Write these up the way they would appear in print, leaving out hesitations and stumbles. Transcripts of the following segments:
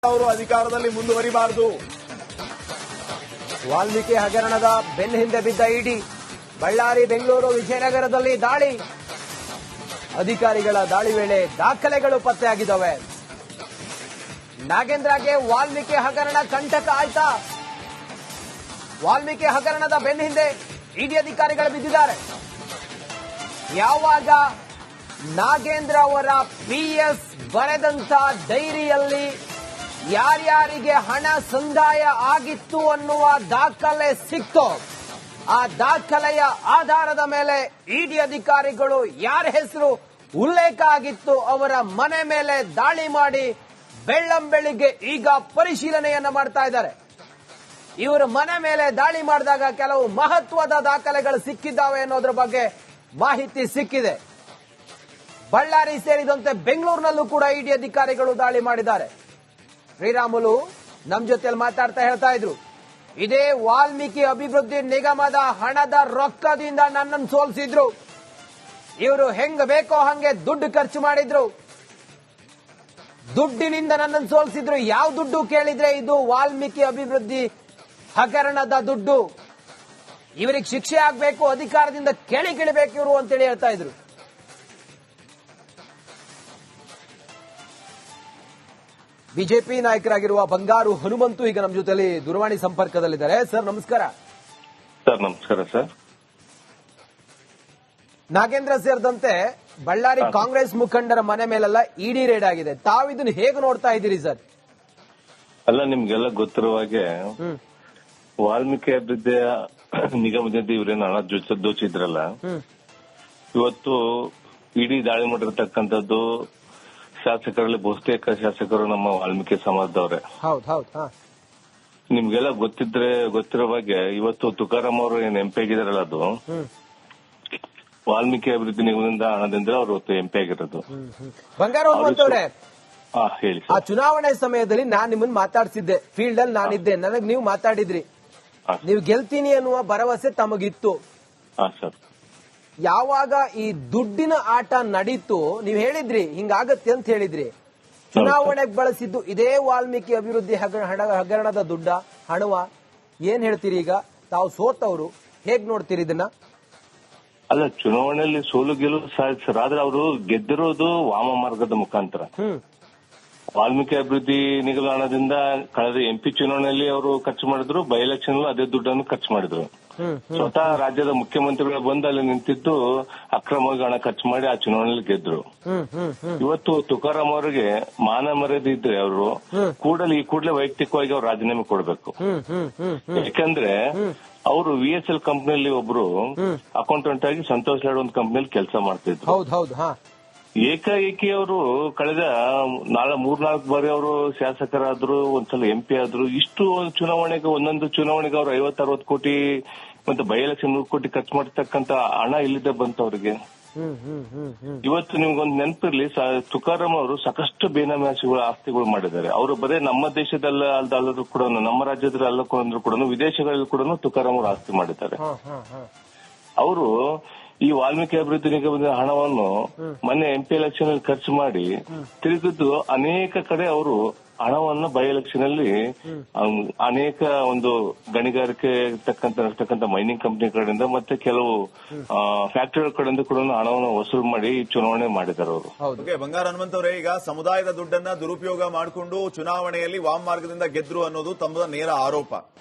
ಅವರು ಅಧಿಕಾರದಲ್ಲಿ ಮುಂದುವರಿಬಾರದು. ವಾಲ್ಮೀಕಿ ಹಗರಣದ ಬೆನ್ನ ಹಿಂದೆ ಬಿದ್ದ ಇಡಿ. ಬಳ್ಳಾರಿ, ಬೆಂಗಳೂರು, ವಿಜಯನಗರದಲ್ಲಿ ದಾಳಿ. ಅಧಿಕಾರಿಗಳ ದಾಳಿ ವೇಳೆ ದಾಖಲೆಗಳು ಪತ್ತೆಯಾಗಿದ್ದಾವೆ. ನಾಗೇಂದ್ರಗೆ ವಾಲ್ಮೀಕಿ ಹಗರಣ ಕಂಟಕ ಆಯ್ತಾ? ವಾಲ್ಮೀಕಿ ಹಗರಣದ ಬೆನ್ನ ಹಿಂದೆ ಇಡಿ ಅಧಿಕಾರಿಗಳು ಬಿದ್ದಿದ್ದಾರೆ. ಯಾವಾಗ ನಾಗೇಂದ್ರ ಅವರ ಪಿಎಸ್ ಬರೆದಂತ ಡೈರಿಯಲ್ಲಿ ಯಾರ್ಯಾರಿಗೆ ಹಣ ಸಂದಾಯ ಆಗಿತ್ತು ಅನ್ನುವ ದಾಖಲೆ ಸಿಕ್ತೋ, ಆ ದಾಖಲೆಯ ಆಧಾರದ ಮೇಲೆ ಇಡಿ ಅಧಿಕಾರಿಗಳು ಯಾರ ಹೆಸರು ಉಲ್ಲೇಖ ಆಗಿತ್ತು ಅವರ ಮನೆ ಮೇಲೆ ದಾಳಿ ಮಾಡಿ ಬೆಳ್ಳಂಬೆಳಿಗ್ಗೆ ಈಗ ಪರಿಶೀಲನೆಯನ್ನ ಮಾಡ್ತಾ ಇದ್ದಾರೆ. ಇವರ ಮನೆ ಮೇಲೆ ದಾಳಿ ಮಾಡಿದಾಗ ಕೆಲವು ಮಹತ್ವದ ದಾಖಲೆಗಳು ಸಿಕ್ಕಿದ್ದಾವೆ ಅನ್ನೋದ್ರ ಬಗ್ಗೆ ಮಾಹಿತಿ ಸಿಕ್ಕಿದೆ. ಬಳ್ಳಾರಿ ಸೇರಿದಂತೆ ಬೆಂಗಳೂರಿನಲ್ಲೂ ಕೂಡ ಇಡಿ ಅಧಿಕಾರಿಗಳು ದಾಳಿ ಮಾಡಿದ್ದಾರೆ. ಶ್ರೀರಾಮುಲು ನಮ್ ಜೊತೆಯಲ್ಲಿ ಮಾತಾಡ್ತಾ ಹೇಳ್ತಾ ಇದ್ರು, ಇದೇ ವಾಲ್ಮೀಕಿ ಅಭಿವೃದ್ಧಿ ನಿಗಮದ ಹಣದ ರೊಕ್ಕದಿಂದ ನನ್ನನ್ನು ಸೋಲಿಸಿದ್ರು. ಇವರು ಹೆಂಗ ಬೇಕೋ ಹಂಗೆ ದುಡ್ಡು ಖರ್ಚು ಮಾಡಿದ್ರು. ದುಡ್ಡಿನಿಂದ ನನ್ನನ್ನು ಸೋಲಿಸಿದ್ರು. ಯಾವ ದುಡ್ಡು ಕೇಳಿದ್ರೆ ಇದು ವಾಲ್ಮೀಕಿ ಅಭಿವೃದ್ಧಿ ಹಗರಣದ ದುಡ್ಡು. ಇವರಿಗೆ ಶಿಕ್ಷೆ ಆಗ್ಬೇಕು, ಅಧಿಕಾರದಿಂದ ಕೆಳಗಿಳಿಬೇಕು ಇವರು ಅಂತೇಳಿ ಹೇಳ್ತಾ ಇದ್ರು. ಬಿಜೆಪಿ ನಾಯಕರಾಗಿರುವ ಬಂಗಾರು ಹನುಮಂತು ಈಗ ನಮ್ಮ ಜೊತೆಲಿ ದೂರವಾಣಿ ಸಂಪರ್ಕದಲ್ಲಿದ್ದಾರೆ. ಸರ್ ನಮಸ್ಕಾರ. ಸರ್ ನಮಸ್ಕಾರ ಸರ್. ನಾಗೇಂದ್ರ ಸೇರಿದಂತೆ ಬಳ್ಳಾರಿ ಕಾಂಗ್ರೆಸ್ ಮುಖಂಡರ ಮನೆ ಮೇಲೆಲ್ಲ ಇಡಿ ರೇಡ್ ಆಗಿದೆ. ತಾವು ಇದನ್ನು ಹೇಗೆ ನೋಡ್ತಾ ಇದ್ದೀರಿ ಸರ್? ಅಲ್ಲ, ನಿಮ್ಗೆಲ್ಲ ಗೊತ್ತಿರುವ ಹಾಗೆ ವಾಲ್ಮೀಕಿ ಅಭಿವೃದ್ಧಿಯ ನಿಗಮದಿಂದ ಇವರೇನು ಹಣ ದೋಚಿದ್ರಲ್ಲ, ಇವತ್ತು ಇಡೀ ದಾಳಿ ಮಾಡಿರ್ತಕ್ಕಂಥದ್ದು ಶಾಸಕರಲ್ಲಿ ಬಹುತೇಕ ಶಾಸಕರು ನಮ್ಮ ವಾಲ್ಮೀಕಿ ಸಮಾಜದವ್ರೆ. ನಿಮ್ಗೆಲ್ಲ ಗೊತ್ತಿರೋ ಬಗ್ಗೆ ಇವತ್ತು ತುಕಾರಾಮ್ ಅವರು ಏನ್ ಎಂಪಿ ಆಗಿದಾರಲ್ಲ, ಅದು ವಾಲ್ಮೀಕಿ ಅಭಿವೃದ್ಧಿ ನಿಗಮದಿಂದ ಹಣದಿಂದ ಅವರು ಎಂಪಿ ಆಗಿರೋದು. ಬಂಗಾರ ಅವರೇ, ಹೇಳಿ. ಆ ಚುನಾವಣೆ ಸಮಯದಲ್ಲಿ ನಾನ್ ನಿಮ್ಮನ್ನ ಮಾತಾಡ್ಸಿದ್ದೆ, ಫೀಲ್ಡ್ ಅಲ್ಲಿ ನಾನಿದ್ದೆ, ನನಗ್ ನೀವು ಮಾತಾಡಿದ್ರಿ, ನೀವು ಗೆಲ್ತೀನಿ ಅನ್ನುವ ಭರವಸೆ ತಮಗಿತ್ತು. ಸರ್, ಯಾವಾಗ ಈ ದುಡ್ಡಿನ ಆಟ ನಡೀತು, ನೀವ್ ಹೇಳಿದ್ರಿ ಹಿಂಗಾಗತ್ತೆ ಅಂತ ಹೇಳಿದ್ರಿ. ಚುನಾವಣೆಗೆ ಬಳಸಿದ್ದು ಇದೇ ವಾಲ್ಮೀಕಿ ಅಭಿವೃದ್ಧಿ ಹಗರಣದ ಹಣವ ಏನ್ ಹೇಳ್ತೀರಿ? ಈಗ ತಾವು ಸೋತವರು, ಹೇಗ್ ನೋಡ್ತೀರಿ ಇದನ್ನ? ಅಲ್ಲ, ಚುನಾವಣೆಯಲ್ಲಿ ಸೋಲು ಗೆಲುವು ಸರ್, ಆದ್ರೆ ಅವರು ಗೆದ್ದಿರೋದು ವಾಮ ಮಾರ್ಗದ ಮುಖಾಂತರ. ವಾಲ್ಮೀಕಿ ಅಭಿವೃದ್ಧಿ ನಿಗಮ ಹಣದಿಂದ ಕಳೆದ ಎಂಪಿ ಚುನಾವಣೆಯಲ್ಲಿ ಅವರು ಖರ್ಚು ಮಾಡಿದ್ರು, ಬೈ ಎಲೆಕ್ಷನ್ ಅದೇ ದುಡ್ಡನ್ನು ಖರ್ಚು ಮಾಡಿದ್ರು. ಸ್ವತಃ ರಾಜ್ಯದ ಮುಖ್ಯಮಂತ್ರಿಗಳು ಬಂದು ಅಲ್ಲಿ ನಿಂತಿದ್ದು ಅಕ್ರಮವಾಗಿ ಹಣ ಖರ್ಚು ಮಾಡಿ ಆ ಚುನಾವಣೆಯಲ್ಲಿ ಗೆದ್ರು. ಇವತ್ತು ತುಕಾರಾಮ್ ಅವರಿಗೆ ಮಾನ ಮರ್ಯಾದೆ ಇದ್ರೆ ಅವರು ಈ ಕೂಡಲೇ ವೈಯಕ್ತಿಕವಾಗಿ ಅವ್ರು ರಾಜೀನಾಮೆ ಕೊಡಬೇಕು. ಯಾಕಂದ್ರೆ ಅವರು VSL ಕಂಪನಿಯಲ್ಲಿ ಒಬ್ರು ಅಕೌಂಟೆಂಟ್ ಆಗಿ ಸಂತೋಷ್ ಲಾಡ್ ಒಂದು ಕಂಪನಿಯಲ್ಲಿ ಕೆಲಸ ಮಾಡ್ತಿದ್ರು. ಏಕಾಏಕಿ ಅವರು ಕಳೆದ 3-4 ಬಾರಿ ಅವರು ಶಾಸಕರಾದ್ರು, ಒಂದ್ಸಲ MP ಆದ್ರು. ಇಷ್ಟು ಚುನಾವಣೆಗೆ, ಒಂದೊಂದು ಚುನಾವಣೆಗೆ ಅವರು 50-60 ಕೋಟಿ ಮತ್ತೆ ಬೈ ಎಲೆಕ್ಷನ್ 100 ಕೋಟಿ ಖರ್ಚು ಮಾಡತಕ್ಕಂತ ಹಣ ಇಲ್ಲಿದ್ದ ಬಂತು ಅವರಿಗೆ. ಇವತ್ತು ನಿಮ್ಗೊಂದು ನೆನಪಿರ್ಲಿ, ತುಕಾರಾಮ್ ಅವರು ಸಾಕಷ್ಟು ಬೇನಾಮಿ ಆಸ್ತಿಗಳು ಮಾಡಿದ್ದಾರೆ. ಅವರು ಬರೇ ನಮ್ಮ ದೇಶದಲ್ಲ ಅಲ್ಲದ್ರೂ ಕೂಡ, ನಮ್ಮ ರಾಜ್ಯದಲ್ಲಿ ಅಲ್ಲಂದ್ರೂ ಕೂಡ, ವಿದೇಶಗಳಲ್ಲಿ ಕೂಡ ತುಕಾರಾಮ್ ಅವರು ಆಸ್ತಿ ಮಾಡಿದ್ದಾರೆ. ಅವರು ಈ ವಾಲ್ಮೀಕಿ ಅಭಿವೃದ್ಧಿ ನಿಗಮದ ಹಣವನ್ನು ಮೊನ್ನೆ MP ಎಲೆಕ್ಷನ್ ಅಲ್ಲಿ ಖರ್ಚು ಮಾಡಿ ತಿರುಗಿದ್ದು ಅನೇಕ ಕಡೆ ಅವರು ಹಣವನ್ನು ಬೈ ಎಲೆಕ್ಷನ್ ಅಲ್ಲಿ ಅನೇಕ ಒಂದು ಗಣಿಗಾರಿಕೆ ನಡ್ತಕ್ಕಂಥ ಮೈನಿಂಗ್ ಕಂಪನಿ ಕಡೆಯಿಂದ ಮತ್ತೆ ಕೆಲವು ಫ್ಯಾಕ್ಟರಿಗಳ ಕಡೆಯಿಂದ ಕೂಡ ಹಣವನ್ನು ವಸೂಲು ಮಾಡಿ ಚುನಾವಣೆ ಮಾಡಿದ್ದಾರೆ ಅವರು. ಬಂಗಾರ ಹನುಮಂತ್ ಅವರೇ, ಈಗ ಸಮುದಾಯದ ದುಡ್ಡನ್ನ ದುರುಪಯೋಗ ಮಾಡಿಕೊಂಡು ಚುನಾವಣೆಯಲ್ಲಿ ವಾಮ ಮಾರ್ಗದಿಂದ ಗೆದ್ರು ಅನ್ನೋದು ತಮ್ಮ ನೇರ ಆರೋಪ.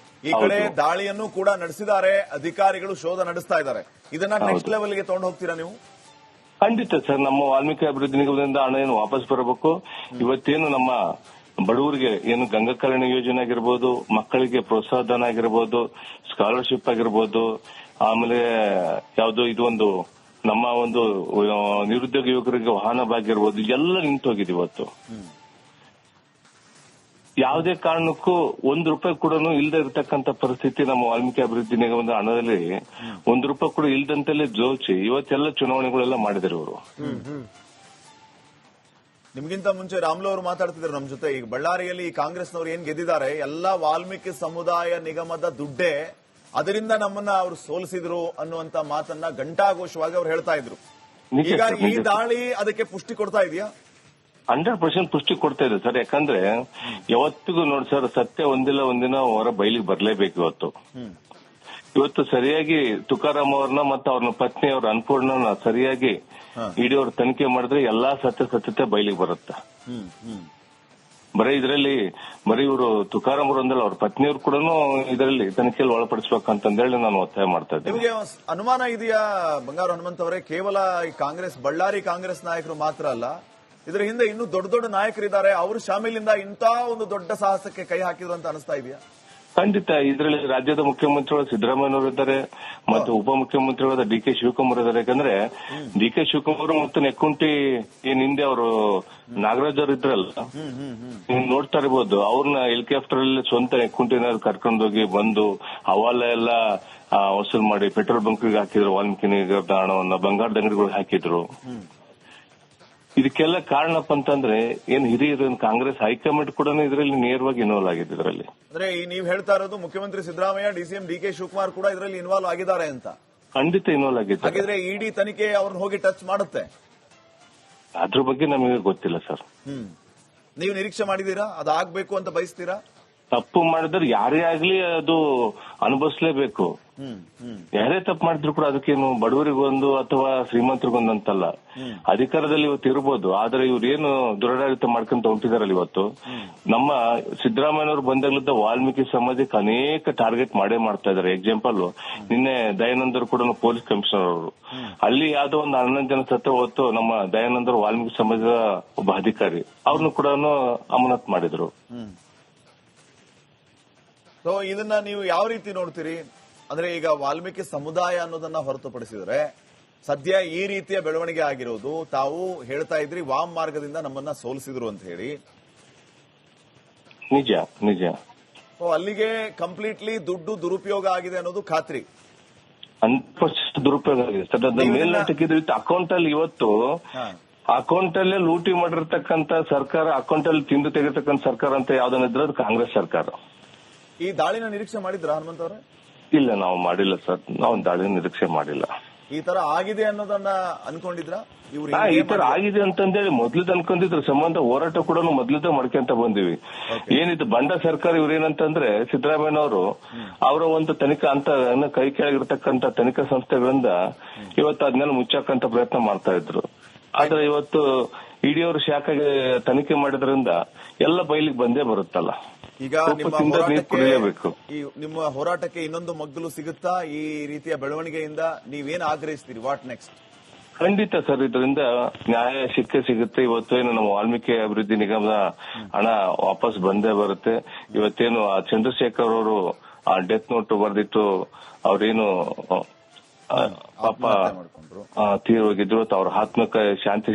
ಈ ಕಡೆ ದಾಳಿಯನ್ನು ಕೂಡ ನಡೆಸಿದ್ದಾರೆ, ಅಧಿಕಾರಿಗಳು ಶೋಧ ನಡೆಸ್ತಾ ಇದ್ದಾರೆ. ಇದನ್ನ ನೆಕ್ಸ್ಟ್ ಲೆವೆಲ್ಗೆ ತಗೊಂಡು ಹೋಗ್ತೀರಾ ನೀವು? ಖಂಡಿತ ಸರ್. ನಮ್ಮ ವಾಲ್ಮೀಕಿ ಅಭಿವೃದ್ಧಿ ನಿಗಮದಿಂದ ಹಣ ಏನು ವಾಪಸ್ ಬರಬೇಕು. ಇವತ್ತೇನು ನಮ್ಮ ಬಡವರಿಗೆ ಏನು ಗಂಗಾ ಕಲ್ಯಾಣ ಯೋಜನೆ ಆಗಿರ್ಬೋದು, ಮಕ್ಕಳಿಗೆ ಪ್ರೋತ್ಸಾಹಧನ ಆಗಿರ್ಬೋದು, ಸ್ಕಾಲರ್ಶಿಪ್ ಆಗಿರ್ಬೋದು, ಆಮೇಲೆ ಯಾವ್ದು ಇದು ಒಂದು ನಮ್ಮ ಒಂದು ನಿರುದ್ಯೋಗ ಯುವಕರಿಗೆ ವಾಹನ ಭಾಗ್ಯ ಇರ್ಬೋದು, ಎಲ್ಲ ನಿಂತೋಗಿದೆ ಇವತ್ತು. ಯಾವುದೇ ಕಾರಣಕ್ಕೂ ₹1 ಕೂಡ ಇಲ್ಲದೆ ಇರತಕ್ಕಂತ ಪರಿಸ್ಥಿತಿ ನಮ್ಮ ವಾಲ್ಮೀಕಿ ಅಭಿವೃದ್ಧಿ ನಿಗಮದ ಹಣದಲ್ಲಿ ₹1 ಕೂಡ ಇಲ್ದಂತೆಲ್ಲೇ ಜೋಚಿ ಇವತ್ತೆಲ್ಲ ಚುನಾವಣೆಗಳೆಲ್ಲ ಮಾಡಿದ್ದಾರೆ ಇವರು. ನಿಮ್ಗಿಂತ ಮುಂಚೆ ರಾಮುಲು ಅವರು ಮಾತಾಡ್ತಿದ್ರು ನಮ್ ಜೊತೆ. ಈಗ ಬಳ್ಳಾರಿಯಲ್ಲಿ ಈ ಕಾಂಗ್ರೆಸ್ನವರು ಏನ್ ಗೆದ್ದಿದ್ದಾರೆ ಎಲ್ಲ ವಾಲ್ಮೀಕಿ ಸಮುದಾಯ ನಿಗಮದ ದುಡ್ಡೇ, ಅದರಿಂದ ನಮ್ಮನ್ನ ಅವರು ಸೋಲಿಸಿದ್ರು ಅನ್ನುವಂತ ಮಾತನ್ನ ಘಂಟಾಘೋಷವಾಗಿ ಅವ್ರು ಹೇಳ್ತಾ ಇದ್ರು. ಈಗ ಈ ದಾಳಿ ಅದಕ್ಕೆ ಪುಷ್ಟಿ ಕೊಡ್ತಾ ಇದೆಯಾ? 100% ಪುಷ್ಟಿ ಕೊಡ್ತಾ ಇದೆ ಸರ್. ಯಾಕಂದ್ರೆ ಯಾವತ್ತಿಗೂ ನೋಡಿ ಸರ್, ಸತ್ಯ ಒಂದಿಲ್ಲ ಒಂದಿನ ಹೊರ ಬಯಲಿಗೆ ಬರ್ಲೇಬೇಕು. ಇವತ್ತು ಸರಿಯಾಗಿ ತುಕಾರಾಮ್ ಅವ್ರನ್ನ ಮತ್ತು ಅವ್ರನ್ನ ಪತ್ನಿ ಅವ್ರ ಅನ್ನಪೂರ್ಣನ ಸರಿಯಾಗಿ ಇಡಿ ಅವ್ರ ತನಿಖೆ ಮಾಡಿದ್ರೆ ಎಲ್ಲಾ ಸತ್ಯತೆ ಬಯಲಿಗೆ ಬರುತ್ತೆ. ಬರೀ ಇವರು ತುಕಾರಾಮ್ ಅವರು ಅಂದಲ್ಲ, ಅವ್ರ ಪತ್ನಿಯವರು ಕೂಡ ಇದರಲ್ಲಿ ತನಿಖೆಯಲ್ಲಿ ಒಳಪಡಿಸಬೇಕಂತಂದೇಳಿ ನಾನು ಒತ್ತಾಯ ಮಾಡ್ತಾ ಇದ್ದೇನೆ. ನಿಮಗೆ ಅನುಮಾನ ಇದೆಯಾ ಬಂಗಾರು ಹನುಮಂತ್ ಅವರೇ, ಕೇವಲ ಈ ಬಳ್ಳಾರಿ ಕಾಂಗ್ರೆಸ್ ನಾಯಕರು ಮಾತ್ರ ಅಲ್ಲ, ಇದರ ಹಿಂದೆ ಇನ್ನೂ ದೊಡ್ಡ ದೊಡ್ಡ ನಾಯಕರಿದ್ದಾರೆ, ಅವರು ಶಾಮೀಲಿಂದ ಇಂಥ ಒಂದು ದೊಡ್ಡ ಸಾಹಸಕ್ಕೆ ಕೈ ಹಾಕಿದ್ರು ಅಂತ ಅನಿಸ್ತಾ ಇದೆಯಾ? ಖಂಡಿತ. ಇದರಲ್ಲಿ ರಾಜ್ಯದ ಮುಖ್ಯಮಂತ್ರಿಗಳು ಸಿದ್ದರಾಮಯ್ಯನವರು ಇದ್ದಾರೆ ಮತ್ತು ಉಪಮುಖ್ಯಮಂತ್ರಿಗಳಾದ ಡಿ.ಕೆ. ಶಿವಕುಮಾರ್ ಇದ್ದಾರೆ. ಯಾಕಂದ್ರೆ ಡಿ.ಕೆ. ಶಿವಕುಮಾರ್ ಮತ್ತು ನೆಕ್ಕುಂಟಿ ಏನ್ ಹಿಂದೆ ಅವರು ನಾಗರಾಜ್ ಅವರು ಇದ್ರಲ್ಲ, ನೀವು ನೋಡ್ತಾ ಇರ್ಬೋದು, ಅವ್ರನ್ನ ಹೆಲಿಕಾಪ್ಟರ್ ಅಲ್ಲಿ ಸ್ವಂತ ನೆಕ್ಕುಂಟಿನ ಕರ್ಕೊಂಡೋಗಿ ಬಂದು ಹವಾಲ ಎಲ್ಲ ವಸೂಲ್ ಮಾಡಿ ಪೆಟ್ರೋಲ್ ಬಂಕ್ಗೆ ಹಾಕಿದ್ರು, ವಾಲ್ಮೀಕಿ ನಿಗಮದ ಹಣವನ್ನ ಬಂಗಾರದ ಅಂಗಡಿಗಳಿಗೆ ಹಾಕಿದ್ರು. ಇದಕ್ಕೆಲ್ಲ ಕಾರಣಪ್ಪ ಅಂತಂದ್ರೆ ಏನ್ ಹಿರಿಯರು ಕಾಂಗ್ರೆಸ್ ಹೈಕಮಾಂಡ್ ಕೂಡ ಇದರಲ್ಲಿ ನೇರವಾಗಿ ಇನ್ವಾಲ್ವ್ ಆಗಿದೆ. ಇದರಲ್ಲಿ ಅಂದ್ರೆ ನೀವು ಹೇಳ್ತಾ ಇರೋದು ಮುಖ್ಯಮಂತ್ರಿ ಸಿದ್ದರಾಮಯ್ಯ, ಡಿಸಿಎಂ ಡಿ.ಕೆ. ಶಿವಕುಮಾರ್ ಕೂಡ ಇದರಲ್ಲಿ ಇನ್ವಾಲ್ವ್ ಆಗಿದ್ದಾರೆ ಅಂತ? ಖಂಡಿತ ಇನ್ವಾಲ್ವ್ ಆಗಿದೆ. ಹಾಗಿದ್ರೆ ಇಡಿ ತನಿಖೆ ಅವ್ರನ್ನ ಹೋಗಿ ಟಚ್ ಮಾಡುತ್ತೆ? ಅದ್ರ ಬಗ್ಗೆ ನಮಗೆ ಗೊತ್ತಿಲ್ಲ ಸರ್. ನೀವು ನಿರೀಕ್ಷೆ ಮಾಡಿದೀರಾ ಅದಾಗಬೇಕು ಅಂತ ಬಯಸ್ತೀರಾ? ತಪ್ಪು ಮಾಡಿದ್ರೆ ಯಾರೇ ಆಗ್ಲಿ ಅದು ಅನುಭವಿಸಲೇಬೇಕು. ಯಾರೇ ತಪ್ಪು ಮಾಡಿದ್ರು ಕೂಡ ಅದಕ್ಕೇನು ಬಡವರಿಗೊಂದು ಅಥವಾ ಶ್ರೀಮಂತರಿಗೊಂದು ಅಂತಲ್ಲ. ಅಧಿಕಾರದಲ್ಲಿ ಇವತ್ತು ಇರ್ಬೋದು, ಆದ್ರೆ ಇವ್ರೇನು ದುರಾಡಳಿತ ಮಾಡ್ಕೊಂತ ಹೊಂಟಿದಾರಲ್ಲ ಇವತ್ತು. ನಮ್ಮ ಸಿದ್ದರಾಮಯ್ಯನವರು ಬಂದಾಗ್ಲಿದ್ದ ವಾಲ್ಮೀಕಿ ಸಮಾಜಕ್ಕೆ ಅನೇಕ ಟಾರ್ಗೆಟ್ ಮಾಡೇ ಮಾಡ್ತಾ ಇದಾರೆ. ಎಕ್ಸಾಂಪಲ್, ನಿನ್ನೆ ದಯಾನಂದರು ಕೂಡ ಪೊಲೀಸ್ ಕಮಿಷನರ್ ಅವರು, ಅಲ್ಲಿ ಯಾವ್ದೋ ಒಂದು 11 ಜನ ಸತ್ತ ಹೊತ್ತು ನಮ್ಮ ದಯಾನಂದರು ವಾಲ್ಮೀಕಿ ಸಮಾಜದ ಒಬ್ಬ ಅಧಿಕಾರಿ, ಅವ್ರನ್ನು ಕೂಡ ಅಮಾನತ್ ಮಾಡಿದ್ರು. ಸೊ ಇದನ್ನ ನೀವು ಯಾವ ರೀತಿ ನೋಡ್ತೀರಿ? ಅಂದ್ರೆ ಈಗ ವಾಲ್ಮೀಕಿ ಸಮುದಾಯ ಅನ್ನೋದನ್ನ ಹೊರತುಪಡಿಸಿದ್ರೆ ಸದ್ಯ ಈ ರೀತಿಯ ಬೆಳವಣಿಗೆ ಆಗಿರೋದು, ತಾವು ಹೇಳ್ತಾ ಇದ್ರಿ ವಾಮ್ ಮಾರ್ಗದಿಂದ ನಮ್ಮನ್ನ ಸೋಲಿಸಿದ್ರು ಅಂತ ಹೇಳಿ. ನಿಜ. ಅಲ್ಲಿಗೆ ಕಂಪ್ಲೀಟ್ಲಿ ದುಡ್ಡು ದುರುಪಯೋಗ ಆಗಿದೆ ಅನ್ನೋದು ಖಾತ್ರಿ. 100% ದುರುಪಯೋಗ ಆಗಿದೆ ಸರ್. ಅದ ಮೇಲ್ನೋಟಕ್ಕಿದ್ರೆ ಅಕೌಂಟ್ ಅಲ್ಲಿ ಇವತ್ತು ಅಕೌಂಟ್ ಅಲ್ಲೇ ಲೂಟಿ ಮಾಡಿರ್ತಕ್ಕಂಥ ಸರ್ಕಾರ, ಅಕೌಂಟ್ ಅಲ್ಲಿ ತಿಂದು ತೆಗಿತಕ್ಕಂಥ ಸರ್ಕಾರ ಅಂತ ಯಾವ್ದನ್ನಿದ್ರೆ ಅದು ಕಾಂಗ್ರೆಸ್ ಸರ್ಕಾರ. ಈ ದಾಳಿನ ನಿರೀಕ್ಷೆ ಮಾಡಿದ್ರ ಹನುಮಂತ್ ಅವರೇ? ಇಲ್ಲ, ನಾವು ಮಾಡಿಲ್ಲ ಸರ್. ನಾವು ದಾಳಿನ ನಿರೀಕ್ಷೆ ಮಾಡಿಲ್ಲ. ಈ ತರ ಆಗಿದೆ ಅನ್ನೋದನ್ನ ಅನ್ಕೊಂಡಿದ್ರ? ಈ ತರ ಆಗಿದೆ ಅಂತಂದೇಳಿ ಮೊದ್ಲದ ಅನ್ಕೊಂಡಿದ್ರು. ಸಂಬಂಧ ಹೋರಾಟ ಕೂಡ ಮೊದ್ಲದ ಮಾಡ್ಕೊಂತ ಬಂದಿವಿ. ಏನಿದು ಬಂಡ ಸರ್ಕಾರ ಇವ್ರೇನಂತಂದ್ರೆ ಸಿದ್ದರಾಮಯ್ಯನವರು ಅವರ ಒಂದು ತನಿಖಾ ಅಂತ ಕೈ ಕೆಳಗಿರ್ತಕ್ಕಂಥ ತನಿಖಾ ಸಂಸ್ಥೆಗಳಿಂದ ಇವತ್ತು ಅದನ್ನೆಲ್ಲ ಮುಚ್ಚಾಕಂತ ಪ್ರಯತ್ನ ಮಾಡ್ತಾ ಇದ್ರು. ಆದ್ರೆ ಇವತ್ತು ಇಡಿಯವರು ಶಾಖೆಗೆ ತನಿಖೆ ಮಾಡಿದ್ರಿಂದ ಎಲ್ಲ ಬಯಲಿಗೆ ಬಂದೇ ಬರುತ್ತಲ್ಲ. ಈಗ ನಿಮ್ಮ ಹೋರಾಟಕ್ಕೆ ಇನ್ನೊಂದು ಮಗ್ಗಲು ಸಿಗುತ್ತಾ? ಈ ರೀತಿಯ ಬೆಳವಣಿಗೆಯಿಂದ ನೀವೇನು ಆಗ್ರಹಿಸ್ತೀರಿ? What next? ಖಂಡಿತ ಸರ್, ಇದರಿಂದ ನ್ಯಾಯ ಸಿಗುತ್ತೆ. ಇವತ್ತೇನು ನಮ್ಮ ವಾಲ್ಮೀಕಿ ಅಭಿವೃದ್ಧಿ ನಿಗಮದ ಹಣ ವಾಪಸ್ ಬಂದೇ ಬರುತ್ತೆ. ಇವತ್ತೇನು ಆ ಚಂದ್ರಶೇಖರ್ ಅವರು ಆ ಡೆತ್ ನೋಟ್ ಬರೆದಿಟ್ಟು ಅವ್ರೇನು ಪಾಪ ತೀರೋಗಿದ್ರು, ಅವ್ರ ಆತ್ಮಕ್ಕೆ ಶಾಂತಿ